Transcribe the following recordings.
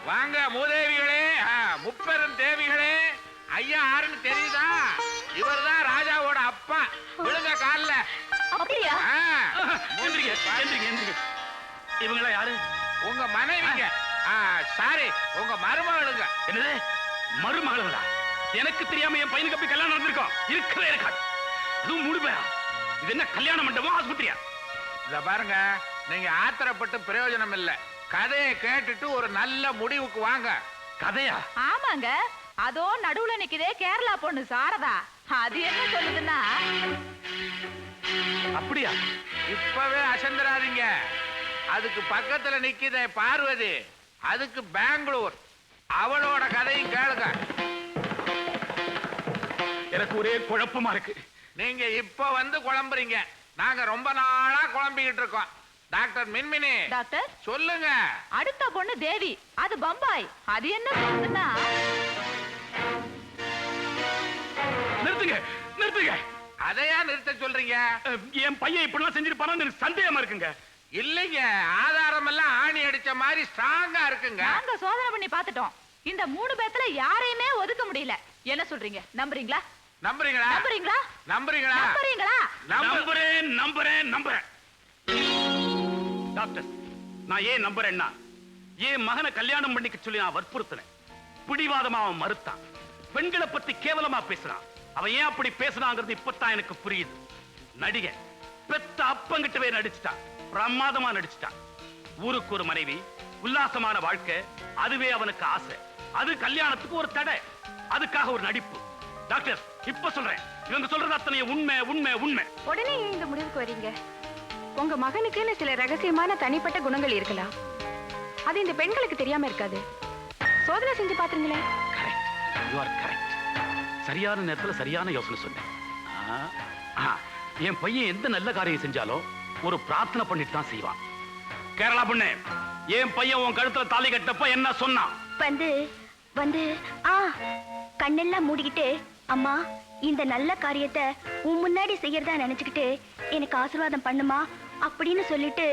வாங்க மூதேவிகளே, முப்பெரும் தேவிகளே. ஐயா யாருன்னு தெரியுதா? இவர்தான் ராஜாவோட அப்பா. விழுங்க கால்ல. அப்படியா? இவங்களா யாரு? உங்க மனைவிங்க. சாரி, உங்க மருமகளுங்க. என்னது மருமகளா? எனக்கு தெரியாம என் பையனுக்கு அப்படி கல்யாணம் நடந்திருக்கோம். இருக்கவே இருக்காது. அதுவும் 3 பேரா? இது என்ன கல்யாண மண்டபம் ஆஸ்பத்திரியா? இத பாருங்க, நீங்க ஆத்திரப்பட்டு பிரயோஜனம் இல்ல. கதையை கேட்டுட்டு ஒரு நல்ல முடிவுக்கு வாங்க. கதையா? ஆமாங்க. அதோ நடுவுல நிக்குதே கேரளா பொண்ணு சாரதா. அது என்ன சொல்லுதுன்னா, அப்படியா? இப்பவே அசந்தராதீங்க. அதுக்கு பக்கத்துல நிக்குதே பார்வதி, அதுக்கு பெங்களூர். அவளோட கதையும் கேளுங்க. எனக்கு ஒரே குழப்பமா இருக்கு. நீங்க இப்ப வந்து குழம்புறீங்க. நாங்க ரொம்ப நாளா குழம்பிக்கிட்டு இருக்கோம். டாக்டர் மின்மினி டாக்டர் சொல்லுங்க. அடுத்த பொண்ணு தேவி, அது பம்பாய். அது என்ன சொல்லுதுன்னா, நிறுத்துங்க நிறுத்துங்க. அதையா நிறுத்த சொல்றீங்க? என் பையன் இப்படிலாம் செஞ்சிருப்பானு எனக்கு சந்தேகமா இருக்குங்க. இல்லைங்க, ஆதாரம் எல்லாம் ஆணி அடிச்ச மாதிரி ஸ்ட்ராங்கா இருக்குங்க. நாங்க சோதனை பண்ணி பார்த்துட்டோம். இந்த 3 பேத்துல யாரையுமே ஒதுக்க முடியல. என்ன சொல்றீங்க? நம்புறீங்களா? நம்புறீங்களா? நம்புறீங்களா? நம்புறீங்களா? நம்புறேன் நம்புறேன் நம்புறேன். டாக்டர், நான் ஏன் நம்புறேன்னா, என் மகனை கல்யாணம் பண்ணிக்க சொல்லி நான் வற்புறுத்தினேன். பிடிவாதமா அவன் மறுத்தான். பெண்களை பத்தி கேவலமா பேசுறான். அவன் ஏன் அப்படி பேசுறாங்கிறது இப்பதான் எனக்கு புரியுது. நடிகை பெத்த அப்பங்கிட்டவே நடிச்சுட்டான். பிரமாதமா நடிச்சுட்டான். ஊருக்கு ஒரு மனைவி, உல்லாசமான வாழ்க்கை, அதுவே அவனுக்கு ஆசை. அது கல்யாணத்துக்கு ஒரு தடை. அதுக்காக ஒரு நடிப்பு. டாக்டர், இப்ப சொல்றேன், இவங்க சொல்றது அத்தனை உண்மை உண்மை உண்மை. உடனே இந்த முடிவுக்கு வரீங்க? உங்க மகனுக்குன்னு சில ரகசியமான தனிப்பட்ட குணங்கள் இருக்கலாம். அது இந்த பெண்களுக்கு தெரியாம இருக்காது. சோதனை செஞ்சு பாத்துருங்களேன். Correct, you are correct. சரியான நேரத்துல சரியான யோசனை சொன்னேன். என் பையன் எந்த நல்ல காரியம் செஞ்சாலும் ஒரு பிரார்த்தனை பண்ணிட்டு தான் செய்வான். கேரளா பொண்ணு, என் பையன் உன் கழுத்துல தாலி கட்டப்ப என்ன சொன்னான்? வந்து வந்து கண்ணெல்லாம் மூடிக்கிட்டு, அம்மா இந்த நல்ல காரியத்தை உன் முன்னாடி செய்யறதா நினைச்சுக்கிட்டு எனக்கு ஆசீர்வாதம் பண்ணுமா அப்படின்னு சொல்லிட்டு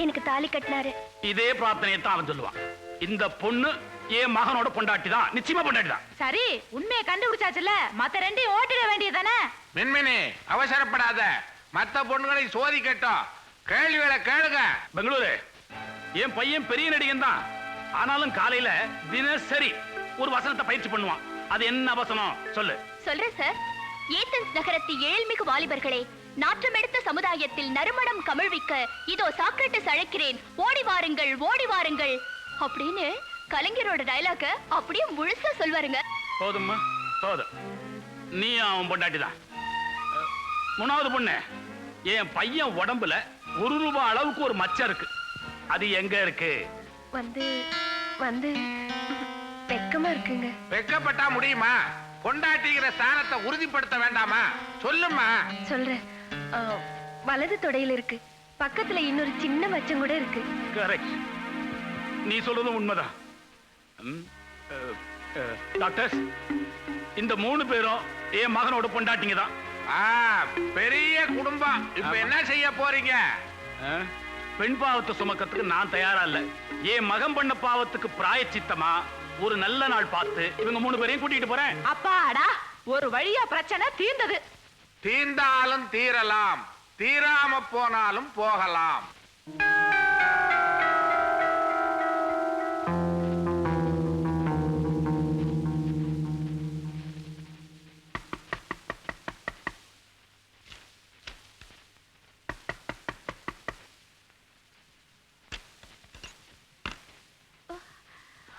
எனக்கு தாலி கட்டினாரு. இதே பிரார்த்தனையை தான் அவன் சொல்லுவான். இந்த பொண்ணு என் மகனோட பொண்டாட்டி தான், நிச்சயமா பொண்டாட்டி தான். சரி, உண்மையை கண்டுபிடிச்சாச்சுல, மத்த 2 ஓட்டிட வேண்டியதானே? மின்மினி, அவசரப்படாத. மத்த பொண்ணுகளை சோதிக்கட்டும். கேள்விகளை கேளுங்க. பெங்களூரு, என் பையன் பெரிய நடிகன் தான். ஆனாலும் காலையில தினசரி ஒரு வசனத்தை பயிற்சி பண்ணுவான். அது என்ன வசனம் சொல்லு? சொல்றேன் சார். ஏத்தன்ஸ் நகரத்து ஏழ்மிகு வாலிபர்களே, நாற்றமெடுத்த சமுதாயத்தில் நறுமணம் கமழ்விக்க இதோ சாக்ரட்டிஸ் அழைக்கிறேன், ஓடி வாருங்கள் ஓடி வாருங்கள் அப்படின்னு கலைஞரோட டயலாக அப்படியே முழுசா சொல்வாருங்க. போதும்மா போதும். நீ அவன் பொண்டாட்டி தான். 3வது பொண்ணு, என் பையன் உடம்புல 1 ரூபாய் அளவுக்கு ஒரு மச்சம் இருக்கு. அது எங்க இருக்கு? வந்து வந்து வெக்கமா இருக்குங்க. வெக்கப்பட்டா முடியுமா? பொண்டாட்டிங்கிற ஸ்தானத்தை உறுதிப்படுத்த வேண்டாமா? சொல்லுமா. சொல்றேன். வலது தொடையில இருக்கு. பக்கத்துல இன்னொரு சின்ன மச்சம் கூட இருக்கு. கரெக்ட், நீ சொல்றதும் உண்மைதான். டாக்டர், இந்த 3 பேரும் என் மகனோட பொண்டாட்டிங்க தான். பெரிய குடும்பம். இப்ப என்ன செய்ய போறீங்க? பெண் பாவத்தை சுமக்கிறதுக்கு நான் தயாரா இல்ல. என் மகன் பண்ண பாவத்துக்கு பிராயச்சித்தமா ஒரு நல்ல நாள் பார்த்து இவங்க 3 பேரையும் கூட்டிட்டு போறேன். அப்பாடா, ஒரு வழியா பிரச்சனை தீர்ந்தது. தீர்ந்தாலும் தீரலாம், தீராம போனாலும் போகலாம்.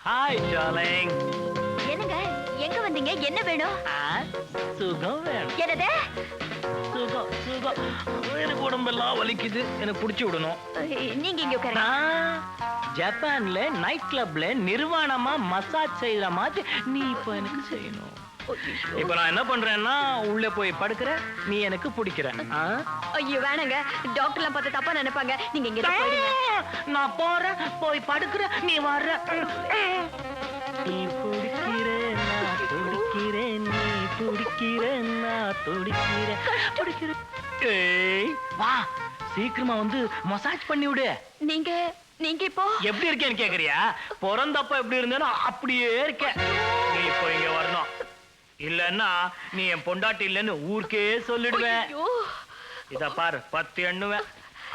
Hi darling. என்னங்க, எங்க வந்தீங்க? என்ன வேணும்? சுகம் வேணும். என்னது? சுகம் சுகம். எனக்கு உடம்பெல்லாம் வலிக்குது, எனக்கு புடிச்சு விடணும். நீங்க இங்க உட்காருங்க. ஜப்பான்ல நைட் கிளப்ல நிர்வாணமா மசாஜ் செய்யற மாதிரி நீ இப்ப எனக்கு செய்யணும். இப்ப நான் என்ன பண்றேன்னா, உள்ள போய் படுக்கிற, நீ எனக்கு பிடிக்கிற. ஐயோ வேணாங்க, டாக்டர்லாம் பார்த்து தப்பா நினைப்பாங்க. நீங்க இங்க நான் போறேன், போய் படுக்கிற, நீ வர்ற. நீ பிடிக்கிற, நான் துடிக்கிறேன், நீ பிடிக்கிற, நான் துடிக்கிறேன். ஏய் வா, சீக்கிரமா வந்து மசாஜ் பண்ணி விடு. நீங்க நீங்க இப்போ எப்படி இருக்கேன்னு கேக்குறியா? பிறந்தப்ப எப்படி இருந்தேனோ அப்படியே இருக்கேன். நீ இப்போ இங்க வரணும், இல்லன்னா நீ என் பொண்டாட்டி இல்லன்னு ஊருக்கே சொல்லிடுவேன். ஐயோ. இத பாரு, 10 எண்ணுவேன்,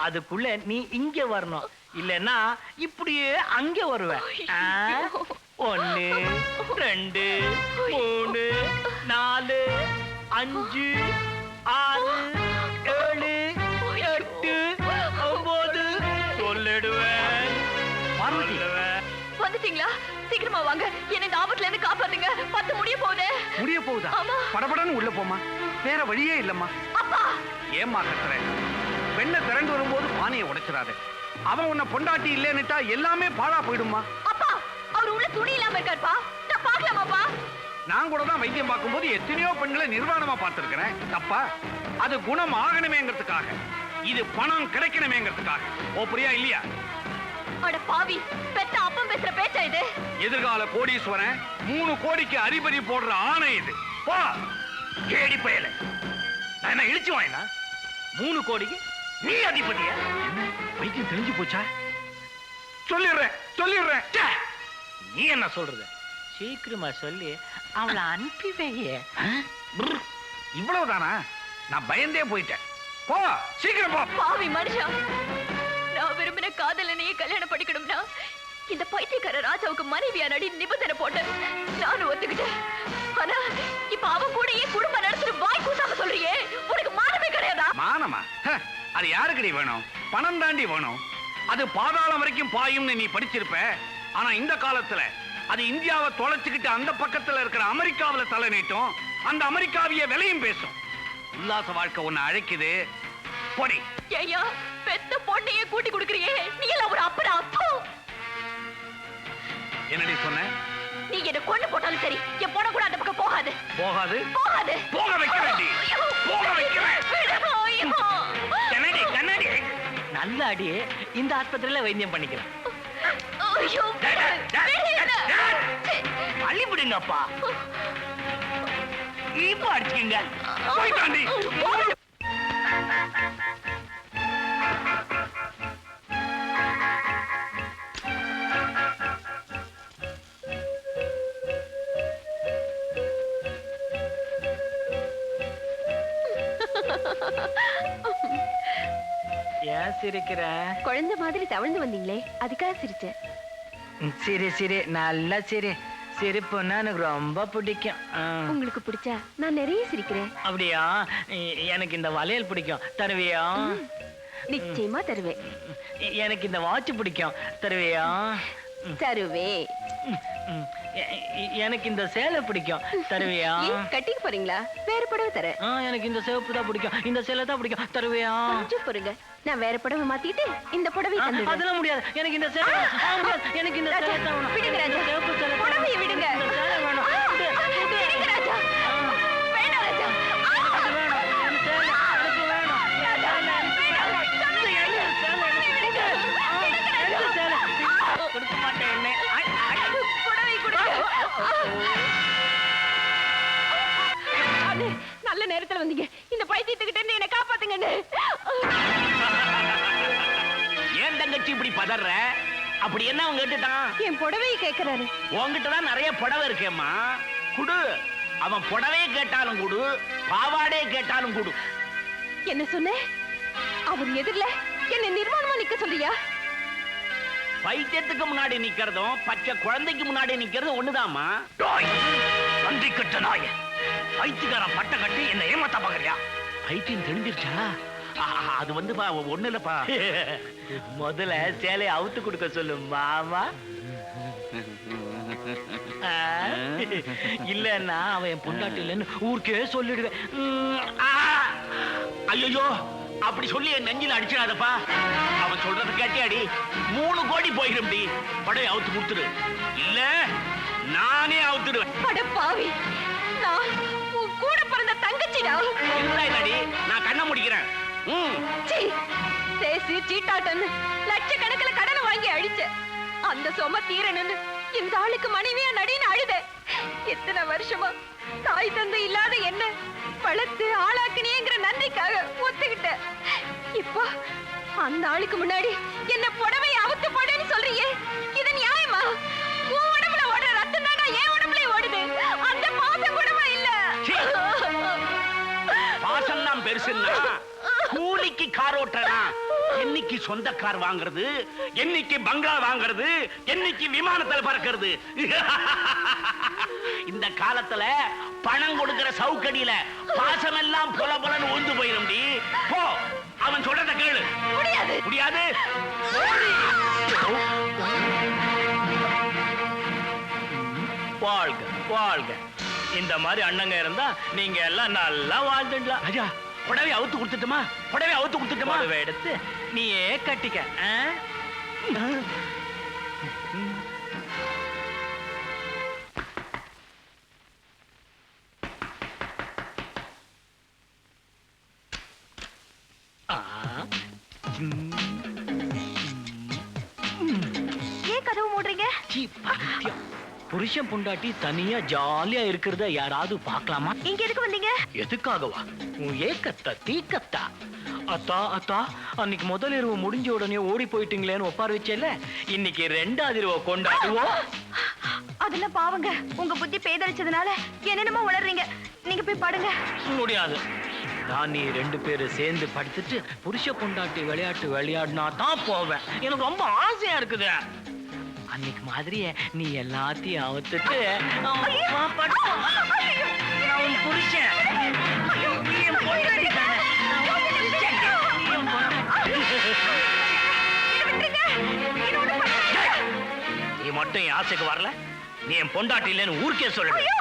அதுக்குள்ள நீ இங்க வரணும், இல்லன்னா இப்படியே அங்க வருவேன். 1 2 3 4 5 6 7 8 9 சொல்லிடுவேன். வந்துட்டீங்களா? சீக்கிரமா வாங்க, என்ன இந்த ஆபத்துல இருந்து காப்பாத்துங்க. 10 முடிய போகுது. முடிய போகுதா? ஆமா. படபடன்னு உள்ள போமா, வேற வழியே இல்லம்மா. அப்பா ஏம்மா கத்துற? வெண்ண திரண்டு வரும்போது பானையை உடைச்சிடாத. அவன் உன்னை பொண்டாட்டி இல்லைன்னுட்டா எல்லாமே பாழா போயிடுமா. அப்பா, அவர் உள்ள துணி இல்லாம இருக்காருப்பா. நான் பார்க்கலாமாப்பா? நான் கூட தான் வைத்தியம் பார்க்கும்போது எத்தனையோ பெண்களை நிர்வாணமா பார்த்திருக்கிறேன். தப்பா? அது குணம் ஆகணுமேங்கிறதுக்காக, இது பணம் கிடைக்கணுமேங்கிறதுக்காக. ஓ புரியா இல்லையா? அட பாவி, பெத்த அப்பம் பேசுற பேச்சா இது? எதிர்கால கோடீஸ்வரன் 3 கோடிக்கு அறிபறி போடுற ஆணை இது. போ கேடி பயல. நான் என்ன இழிச்சு வாங்கினா? 3 கோடிக்கு நீ அதிபதியா? வைத்தியம் தெரிஞ்சு போச்சா? சொல்லிடுறேன் சொல்லிடுறேன். நீ என்ன சொல்றது? சீக்கிரமா சொல்லி அவளை அனுப்பி வையே. இவ்வளவுதானா? நான் பயந்தே போயிட்டேன். போ சீக்கிரம் போ. பாவி மனுஷா, நான் விரும்பின காதலனையே கல்யாணம் பண்ணிக்கணும்னா இந்த பைத்தியக்கார ராஜாவுக்கு மனைவியா நடி நிபந்தனை போட்டேன். நானும் ஒத்துக்கிட்டேன். ஆனா இப்ப அவன் கூட ஏன் குடும்பம் நடத்துட்டு வாய் கூசாம சொல்றியே? உனக்கு மானமே கிடையாதா? மானமா? அது யாருக்குடி வேணும்? பணம் தாண்டி வேணும். அது பாதாளம் வரைக்கும் பாயும்னு நீ படிச்சிருப்ப. ஆனா இந்த காலத்துல அது இந்தியாவை தொலைச்சுக்கிட்டு அந்த பக்கத்துல இருக்கிற அமெரிக்காவில தலை நீட்டும். அந்த அமெரிக்காவிய விலையும் பேசும். உல்லாச வாழ்க்கை உன்னை அழைக்குது. போடி. ஐயா, பெத்த பொண்ணையே கூட்டி கொடுக்கறியே, நீ எல்லாம் ஒரு அப்பனா? என்னடி சொன்ன? நீ என்ன கொண்டு போட்டாலும் சரி, என் பொண்ண கூட அந்த பக்கம் போகாது. போகாது? போகாது. போக வைக்கிறேன். போக வைக்கிறேன். கண்ணாடி கண்ணாடி நல்ல அடி. இந்த ஆஸ்பத்திரியில வைத்தியம் பண்ணிக்கிறேன். அள்ளிவிடுங்கப்பா. இப்ப அடிச்சுங்க. போய்தாண்டி. ஏன் சிரிக்கிற? குழந்தை மாதிரி தவழ்ந்து வந்தீங்களே, அதுக்காக சிரிச்சேன். சிரி சிரி, நல்லா சிரி. சிரிப்புன்னா எனக்கு ரொம்ப பிடிக்கும். உங்களுக்கு பிடிச்சா நான் நிறைய சிரிக்கிறேன். அப்படியா? எனக்கு இந்த வளையல் பிடிக்கும், தருவியா? நிச்சயமா தருவேன். எனக்கு இந்த வாட்ச் பிடிக்கும், தருவியா? தருவே. எனக்கு இந்த சேலை பிடிக்கும், தருவியா? கட்டிக்கு போறீங்களா? வேற புடவை தரேன். எனக்கு இந்த சிவப்பு தான் பிடிக்கும், இந்த சேலை தான் பிடிக்கும், தருவியா? கொஞ்சம் பொறுங்க, நான் வேற புடவை மாத்திட்டு இந்த புடவை தந்துடுறேன். அதெல்லாம் முடியாது. எனக்கு இந்த சேலை எனக்கு இந்த சேலை தான் வேணும். விடுங்க ராஜா, சிவப்பு சேலை புடவையை விடுங்க. இந்த சேலை வேணும். விடுங்க ராஜா. வேண்டாம் ராஜா. அது வேணும். இந்த சேலை எனக்கு வேணும். ராஜா, கொடுக்க மாட்டேன். என்ன புடவை கொடுங்க. நல்ல நேரத்துல வந்தீங்க. இந்த பைத்தியத்துக்கிட்ட இருந்து என்ன காப்பாத்துங்க. ஏன் தங்கச்சி இப்படி பதற? அப்படி என்ன அவங்க கேட்டுட்டான்? என் புடவையை கேட்கிறாரு. உன்கிட்ட தான் நிறைய புடவை இருக்கேம்மா, குடு. அவன் புடவையே கேட்டாலும் குடு, பாவாடே கேட்டாலும் குடு. என்ன சொன்ன? அவர் எதிரில என்ன நிர்வாணமா நிக்க சொல்றியா? பைத்தியத்துக்கு முன்னாடி நிக்கிறதும் பச்சை குழந்தைக்கு முன்னாடி நிக்கிறதும் ஒண்ணுதாம்மா. நன்றி கட்ட நாய, பைத்தியக்காரன் பட்ட கட்டி என்ன ஏமாத்த பாக்குறியா? பைத்தியம் தெரிஞ்சிருச்சா? அது வந்து ஒண்ணு இல்லப்பா. முதல்ல சேலையை அவுத்து கொடுக்க சொல்லு மாமா. இல்லன்னா அவன் என் பொண்டாட்டி இல்லைன்னு ஊருக்கே சொல்லிடுவேன். ஐயோ, அப்படி சொல்லி என் நெஞ்சில அடிச்சிடாதப்பா. அவன் சொல்றது கேட்டியாடி? 3 கோடி போயிடும்டி. படையை அவுத்து கொடுத்துரு, இல்ல நானே அவுத்துடுவேன். அட பாவி, நான் உன் கூட பிறந்த தங்கச்சிடா. என்னடி நான் கண்ண முடிக்கிறேன். சீ, சேசி சீட்டாட்டன்னு லட்சக்கணக்கில் கடனை வாங்கி அழிச்ச. அந்த சொம தீரணுன்னு இந்த ஆளுக்கு மனைவியா நடின்னு அழுத. எத்தனை வருஷமா தாய் தந்தை இல்லாத என்ன வளர்த்து ஆளாக்குனியேங்கிற நன்றிக்காக ஒத்துக்கிட்ட. இப்போ அந்த ஆளுக்கு முன்னாடி என்ன புடவை அவுத்து போடுன்னு சொல்றியே, இது நியாயமா? உன் உடம்புல ஓடுற ரத்தம் தானா என் உடம்புலயும் ஓடுது. அந்த பாசம் கூடவா இல்ல? பாசம் தான் பெருசுன்னா கூலிக்கு கார் ஓட்டுறனா, என்னைக்கு சொந்த கார் வாங்குறது, என்னைக்கு பங்களா வாங்குறது, என்னைக்கு விமானத்துல பறக்கிறது. இந்த காலத்துல பணம் கொடுக்கிற சவுக்கடியில பாசம் எல்லாம் பொல பொலன்னு உந்து போயிரும். போ, அவன் சொல்றத கேளு. முடியாது. முடியாது. வாழ்க வாழ்க. இந்த மாதிரி அண்ணங்க இருந்தா நீங்க எல்லாம் நல்லா வாழ்ந்துடலாம். ராஜா, புடவை அவுத்து கொடுத்துட்டுமா? புடவை அவுத்து கொடுத்துட்டுமா? புடவை எடுத்து நீயே கட்டிக்க. ஏன் கதவு மூடுறீங்க? புருஷன் பொண்டாட்டி தனியா ஜாலியா இருக்கிறத யாராவது பார்க்கலாமா? இங்க எதுக்கு வந்தீங்க? எதுக்காகவா? உன் ஏக்கத்தா தீக்கத்தா. அத்தா அத்தா, அன்னைக்கு முதல் இரவு முடிஞ்ச உடனே ஓடி போயிட்டீங்களேன்னு ஒப்பார வச்சேல, இன்னைக்கு ரெண்டாவது இரவு கொண்டாடுவோம். அதெல்லாம் பாவங்க, உங்க புத்தி பேதளிச்சதுனால என்னென்னமோ உளறீங்க. நீங்க போய் பாடுங்க. முடியாது. நான் நீ 2 பேரும் சேர்ந்து படுத்துட்டு புருஷ பொண்டாட்டி விளையாட்டு விளையாடினா தான் போவேன். எனக்கு ரொம்ப ஆசையா இருக்குது. அன்னைக்கு மாதிரியே நீ எல்லாத்தையும் அவுத்துட்டு புருஷன் நீ மட்டும் என் ஆசைக்கு வரல, நீ என் பொண்டாட்டி இல்லைன்னு ஊருக்கே சொல்ல. ஐயோ